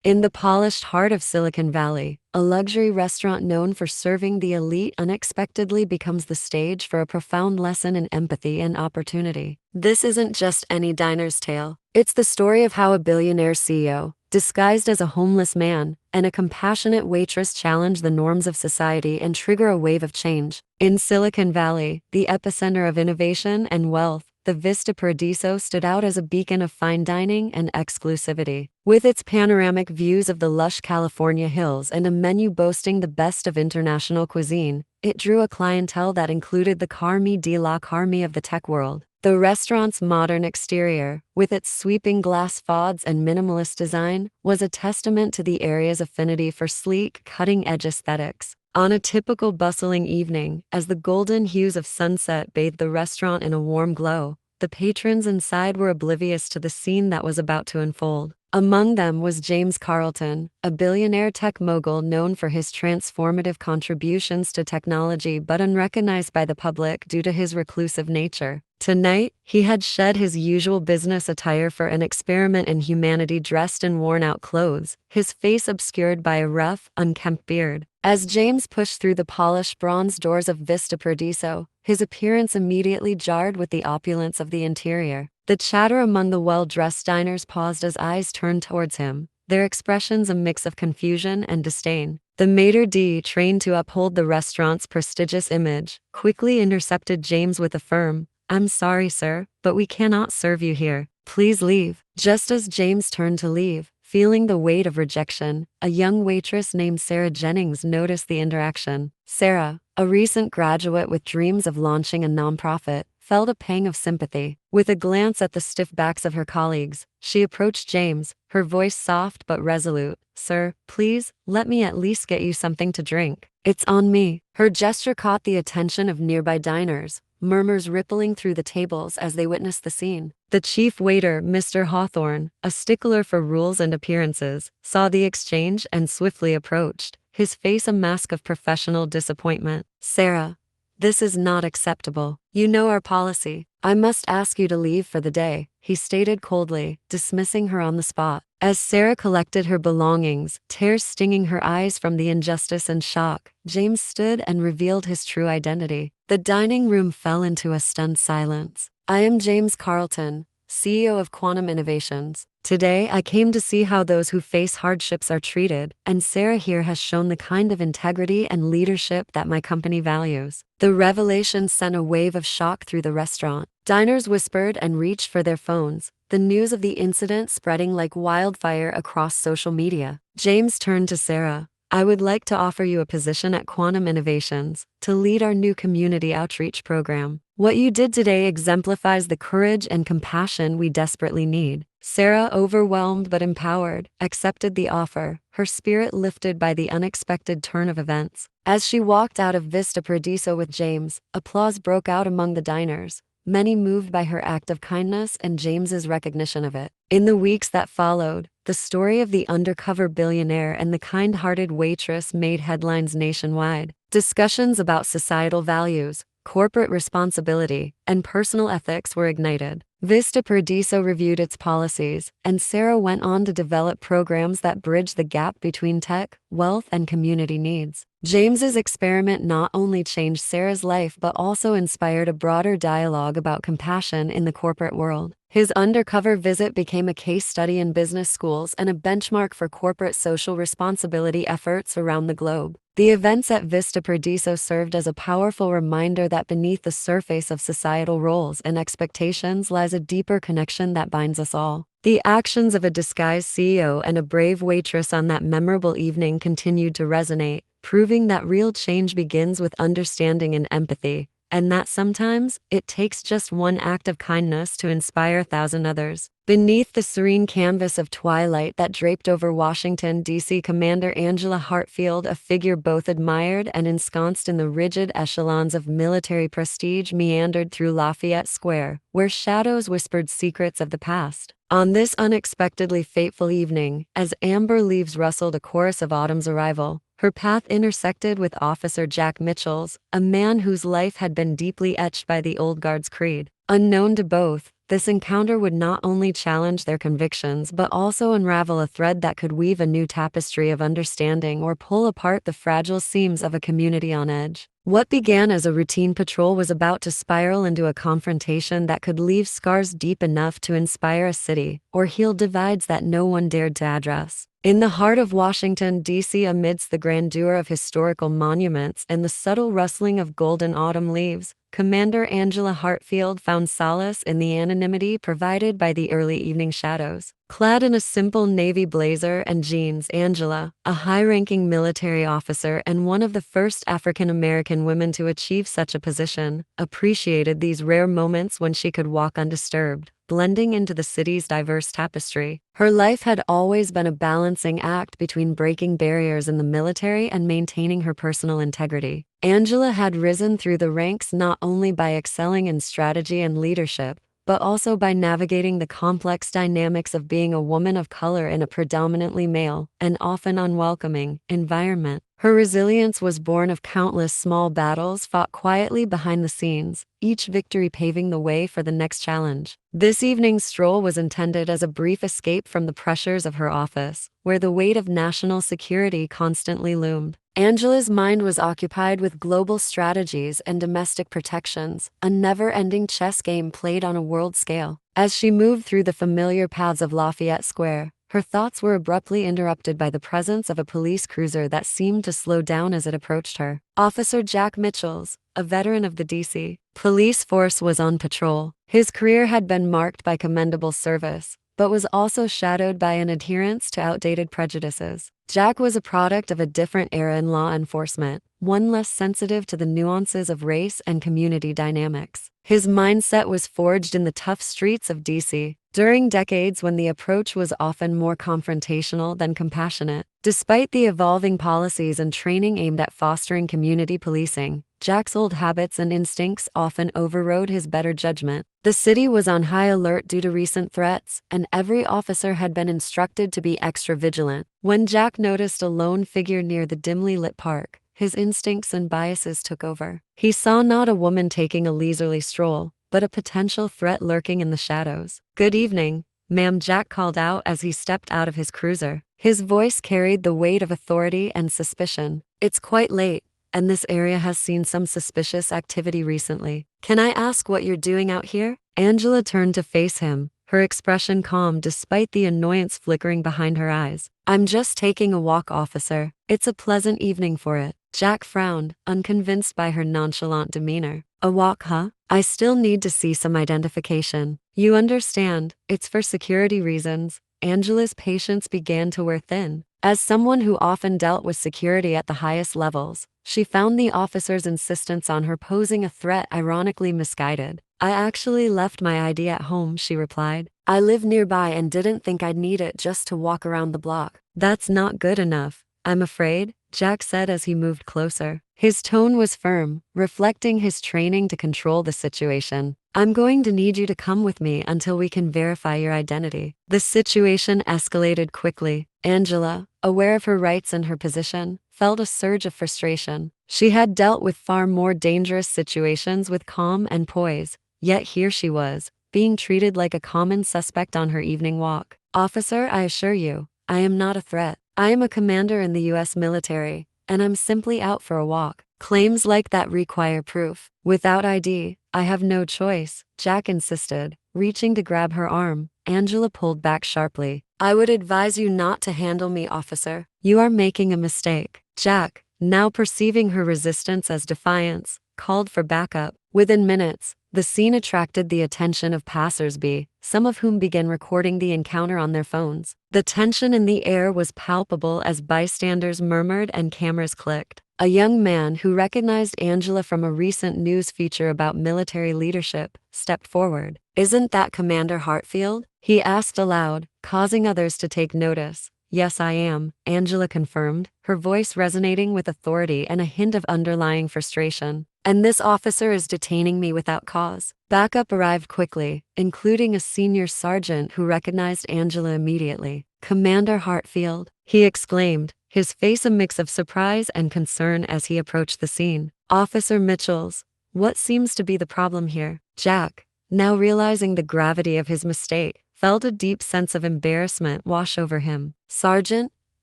In the polished heart of Silicon Valley, a luxury restaurant known for serving the elite unexpectedly becomes the stage for a profound lesson in empathy and opportunity. This isn't just any diner's tale. It's the story of how a billionaire CEO, disguised as a homeless man, and a compassionate waitress challenge the norms of society and trigger a wave of change. In Silicon Valley, the epicenter of innovation and wealth, the Vista Paradiso stood out as a beacon of fine dining and exclusivity. With its panoramic views of the lush California hills and a menu boasting the best of international cuisine, it drew a clientele that included the Carmi de la Carmi of the tech world. The restaurant's modern exterior, with its sweeping glass facades and minimalist design, was a testament to the area's affinity for sleek, cutting-edge aesthetics. On a typical bustling evening, as the golden hues of sunset bathed the restaurant in a warm glow, the patrons inside were oblivious to the scene that was about to unfold. Among them was James Carlton, a billionaire tech mogul known for his transformative contributions to technology but unrecognized by the public due to his reclusive nature. Tonight, he had shed his usual business attire for an experiment in humanity, dressed in worn-out clothes, his face obscured by a rough, unkempt beard. As James pushed through the polished bronze doors of Vista Paradiso, his appearance immediately jarred with the opulence of the interior. The chatter among the well-dressed diners paused as eyes turned towards him, their expressions a mix of confusion and disdain. The maitre d', trained to uphold the restaurant's prestigious image, quickly intercepted James with a firm, "I'm sorry, sir, but we cannot serve you here. Please leave." Just as James turned to leave, feeling the weight of rejection, a young waitress named Sarah Jennings noticed the interaction. Sarah, a recent graduate with dreams of launching a nonprofit, felt a pang of sympathy. With a glance at the stiff backs of her colleagues, she approached James, her voice soft but resolute. "Sir, please, let me at least get you something to drink. It's on me." Her gesture caught the attention of nearby diners, murmurs rippling through the tables as they witnessed the scene. The chief waiter, Mr. Hawthorne, a stickler for rules and appearances, saw the exchange and swiftly approached, his face a mask of professional disappointment. "Sarah, this is not acceptable. You know our policy. I must ask you to leave for the day," he stated coldly, dismissing her on the spot. As Sarah collected her belongings, tears stinging her eyes from the injustice and shock, James stood and revealed his true identity. The dining room fell into a stunned silence. "I am James Carlton, CEO of Quantum Innovations. Today I came to see how those who face hardships are treated, and Sarah here has shown the kind of integrity and leadership that my company values." The revelation sent a wave of shock through the restaurant. Diners whispered and reached for their phones, the news of the incident spreading like wildfire across social media. James turned to Sarah. "I would like to offer you a position at Quantum Innovations to lead our new community outreach program. What you did today exemplifies the courage and compassion we desperately need." Sarah, overwhelmed but empowered, accepted the offer, her spirit lifted by the unexpected turn of events. As she walked out of Vista Paradiso with James, applause broke out among the diners, many moved by her act of kindness and James's recognition of it. In the weeks that followed, the story of the undercover billionaire and the kind-hearted waitress made headlines nationwide. Discussions about societal values, corporate responsibility, and personal ethics were ignited. Vista Paradiso reviewed its policies, and Sarah went on to develop programs that bridge the gap between tech, wealth, and community needs. James's experiment not only changed Sarah's life but also inspired a broader dialogue about compassion in the corporate world. His undercover visit became a case study in business schools and a benchmark for corporate social responsibility efforts around the globe. The events at Vista Paradiso served as a powerful reminder that beneath the surface of societal roles and expectations lies a deeper connection that binds us all. The actions of a disguised CEO and a brave waitress on that memorable evening continued to resonate, proving that real change begins with understanding and empathy, and that sometimes it takes just one act of kindness to inspire 1,000 others. Beneath the serene canvas of twilight that draped over Washington, D.C., Commander Angela Hartfield, a figure both admired and ensconced in the rigid echelons of military prestige, meandered through Lafayette Square, where shadows whispered secrets of the past. On this unexpectedly fateful evening, as amber leaves rustled a chorus of autumn's arrival, her path intersected with Officer Jack Mitchell's, a man whose life had been deeply etched by the old guard's creed. Unknown to both, This encounter would not only challenge their convictions but also unravel a thread that could weave a new tapestry of understanding or pull apart the fragile seams of a community on edge. What began as a routine patrol was about to spiral into a confrontation that could leave scars deep enough to inspire a city or heal divides that no one dared to address. In the heart of Washington, D.C., amidst the grandeur of historical monuments and the subtle rustling of golden autumn leaves, Commander Angela Hartfield found solace in the anonymity provided by the early evening shadows. Clad in a simple navy blazer and jeans, Angela, a high-ranking military officer and one of the first African-American women to achieve such a position, appreciated these rare moments when she could walk undisturbed, blending into the city's diverse tapestry. Her life had always been a balancing act between breaking barriers in the military and maintaining her personal integrity. Angela had risen through the ranks not only by excelling in strategy and leadership, but also by navigating the complex dynamics of being a woman of color in a predominantly male, and often unwelcoming, environment. Her resilience was born of countless small battles fought quietly behind the scenes, each victory paving the way for the next challenge. This evening's stroll was intended as a brief escape from the pressures of her office, where the weight of national security constantly loomed. Angela's mind was occupied with global strategies and domestic protections, a never-ending chess game played on a world scale. As she moved through the familiar paths of Lafayette Square, her thoughts were abruptly interrupted by the presence of a police cruiser that seemed to slow down as it approached her. Officer Jack Mitchells, a veteran of the D.C. police force, was on patrol. His career had been marked by commendable service, but was also shadowed by an adherence to outdated prejudices. Jack was a product of a different era in law enforcement, one less sensitive to the nuances of race and community dynamics. His mindset was forged in the tough streets of D.C. during decades when the approach was often more confrontational than compassionate. Despite the evolving policies and training aimed at fostering community policing, Jack's old habits and instincts often overrode his better judgment. The city was on high alert due to recent threats, and every officer had been instructed to be extra vigilant. When Jack noticed a lone figure near the dimly lit park, his instincts and biases took over. He saw not a woman taking a leisurely stroll, but a potential threat lurking in the shadows. "Good evening, ma'am," Jack called out as he stepped out of his cruiser. His voice carried the weight of authority and suspicion. "It's quite late, and this area has seen some suspicious activity recently. Can I ask what you're doing out here?" Angela turned to face him, her expression calm despite the annoyance flickering behind her eyes. "I'm just taking a walk, officer. It's a pleasant evening for it." Jack frowned, unconvinced by her nonchalant demeanor. "A walk, huh? I still need to see some identification." "You understand, it's for security reasons." Angela's patience began to wear thin. As someone who often dealt with security at the highest levels, she found the officer's insistence on her posing a threat ironically misguided. "I actually left my ID at home," she replied. "I live nearby and didn't think I'd need it just to walk around the block." "That's not good enough, I'm afraid," Jack said as he moved closer. His tone was firm, reflecting his training to control the situation. "I'm going to need you to come with me until we can verify your identity." The situation escalated quickly. Angela, aware of her rights and her position, felt a surge of frustration. She had dealt with far more dangerous situations with calm and poise, yet here she was, being treated like a common suspect on her evening walk. "Officer, I assure you, I am not a threat. I am a commander in the U.S. military, and I'm simply out for a walk." "Claims like that require proof." "Without ID, I have no choice," Jack insisted, reaching to grab her arm. Angela pulled back sharply. "I would advise you not to handle me, officer. You are making a mistake." Jack, now perceiving her resistance as defiance, called for backup. Within minutes, the scene attracted the attention of passers-by, some of whom began recording the encounter on their phones. The tension in the air was palpable as bystanders murmured and cameras clicked. A young man who recognized Angela from a recent news feature about military leadership stepped forward. "Isn't that Commander Hartfield?" he asked aloud, causing others to take notice. "Yes, I am," Angela confirmed, her voice resonating with authority and a hint of underlying frustration. "And this officer is detaining me without cause." Backup arrived quickly, including a senior sergeant who recognized Angela immediately. "Commander Hartfield," he exclaimed, his face a mix of surprise and concern as he approached the scene. "Officer Mitchells, what seems to be the problem here?" Jack, now realizing the gravity of his mistake, felt a deep sense of embarrassment wash over him. "Sergeant,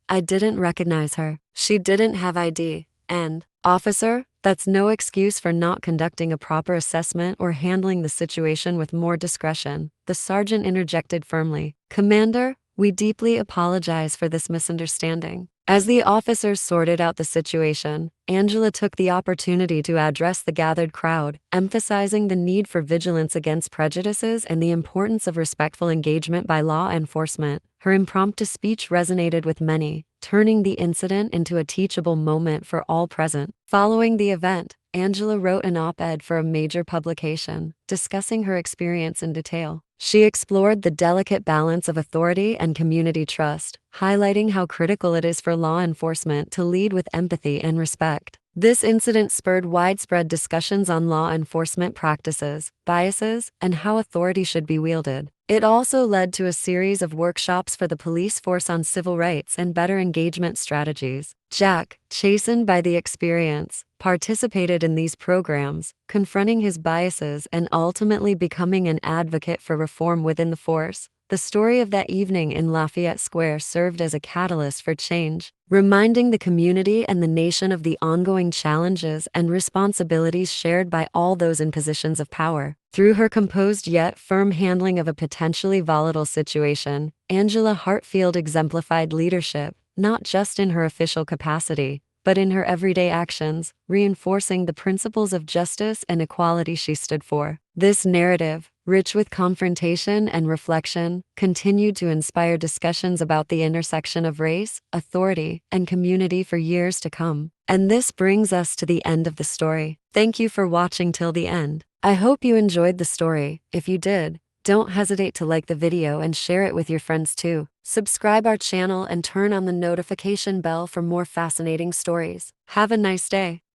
I didn't recognize her. She didn't have ID. And, officer, that's no excuse for not conducting a proper assessment or handling the situation with more discretion," the sergeant interjected firmly. "Commander, we deeply apologize for this misunderstanding." As the officers sorted out the situation, Angela took the opportunity to address the gathered crowd, emphasizing the need for vigilance against prejudices and the importance of respectful engagement by law enforcement. Her impromptu speech resonated with many, turning the incident into a teachable moment for all present. Following the event, Angela wrote an op-ed for a major publication, discussing her experience in detail. She explored the delicate balance of authority and community trust, highlighting how critical it is for law enforcement to lead with empathy and respect. This incident spurred widespread discussions on law enforcement practices, biases, and how authority should be wielded. It also led to a series of workshops for the police force on civil rights and better engagement strategies. Jack, chastened by the experience, participated in these programs, confronting his biases and ultimately becoming an advocate for reform within the force. The story of that evening in Lafayette Square served as a catalyst for change, reminding the community and the nation of the ongoing challenges and responsibilities shared by all those in positions of power. Through her composed yet firm handling of a potentially volatile situation, Angela Hartfield exemplified leadership, not just in her official capacity, but in her everyday actions, reinforcing the principles of justice and equality she stood for. This narrative, rich with confrontation and reflection, continued to inspire discussions about the intersection of race, authority, and community for years to come. And this brings us to the end of the story. Thank you for watching till the end. I hope you enjoyed the story. If you did, don't hesitate to like the video and share it with your friends too. Subscribe our channel and turn on the notification bell for more fascinating stories. Have a nice day.